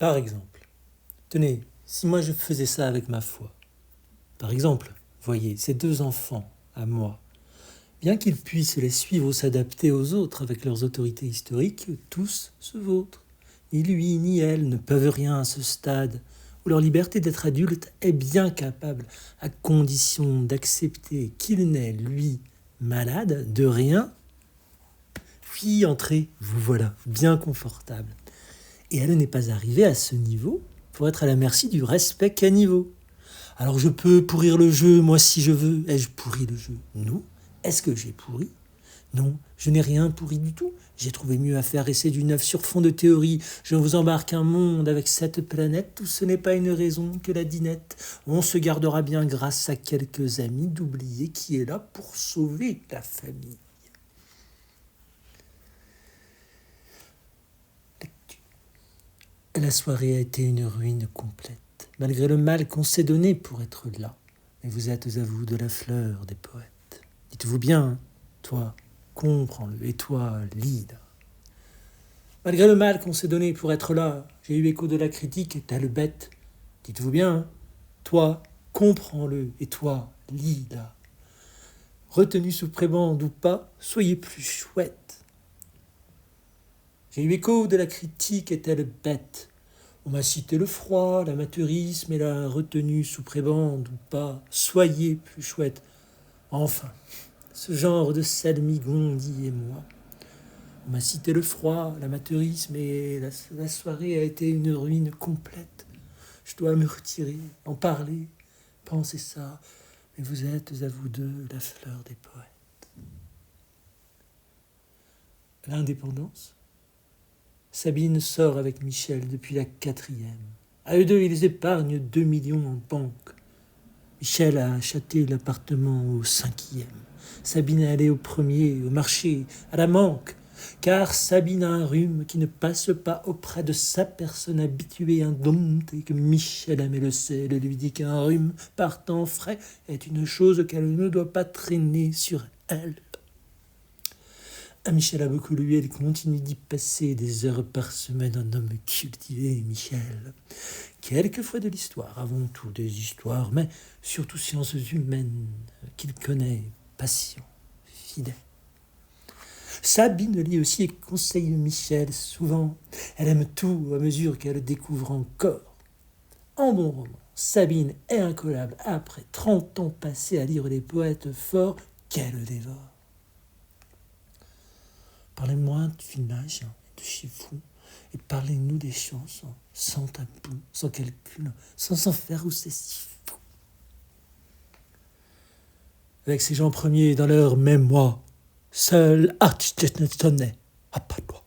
Par exemple, tenez, si moi je faisais ça avec ma foi. Par exemple, voyez, ces deux enfants, à moi, bien qu'ils puissent les suivre ou s'adapter aux autres avec leurs autorités historiques, tous se vautrent. Ni lui ni elle ne peuvent rien à ce stade où leur liberté d'être adulte est bien capable, à condition d'accepter qu'il n'est, lui, malade, de rien. Puis entrez, vous voilà, bien confortable. Et elle n'est pas arrivée à ce niveau pour être à la merci du respect caniveau. Alors je peux pourrir le jeu, moi si je veux. Ai-je pourri le jeu? Non. Est-ce que j'ai pourri? Non, je n'ai rien pourri du tout. J'ai trouvé mieux à faire et c'est du neuf sur fond de théorie. Je vous embarque un monde avec cette planète où ce n'est pas une raison que la dinette. On se gardera bien grâce à quelques amis d'oublier qui est là pour sauver la famille. La soirée a été une ruine complète, malgré le mal qu'on s'est donné pour être là. Mais vous êtes à vous de la fleur des poètes. Dites-vous bien, toi, comprends-le, et toi, lis. Malgré le mal qu'on s'est donné pour être là, j'ai eu écho de la critique, telle bête. Dites-vous bien, toi, comprends-le, et toi, lis. Retenu sous prébande ou pas, soyez plus chouette. J'ai eu écho de la critique et telle bête. On m'a cité le froid, l'amateurisme et la retenue sous prébande ou pas. Soyez plus chouette. Enfin, ce genre de salmigondi et moi. On m'a cité le froid, l'amateurisme et la soirée a été une ruine complète. Je dois me retirer, en parler, penser ça. Mais vous êtes à vous deux la fleur des poètes. L'indépendance. Sabine sort avec Michel depuis la 4e. À eux deux, ils épargnent 2 millions en banque. Michel a acheté l'appartement au 5e. Sabine est allée au 1er, au marché, à la manque. Car Sabine a un rhume qui ne passe pas auprès de sa personne habituée indompte et que Michel aime et le sait, et lui dit qu'un rhume partant frais est une chose qu'elle ne doit pas traîner sur elle. À Michel a beaucoup lu, elle continue d'y passer des heures par semaine, un homme cultivé, Michel. Quelquefois de l'histoire, avant tout des histoires, mais surtout sciences humaines, qu'il connaît, patient, fidèle. Sabine lit aussi et conseille Michel souvent. Elle aime tout à mesure qu'elle découvre encore. En bon roman, Sabine est incollable après 30 ans passés à lire les poètes forts qu'elle dévore. Parlez-moi du village et de chez vous, et parlez-nous des chansons, sans tabou, sans calcul, sans s'en faire où c'est si fou. Avec ces gens premiers dans leur mémoire, seul artiste n'est pas toi.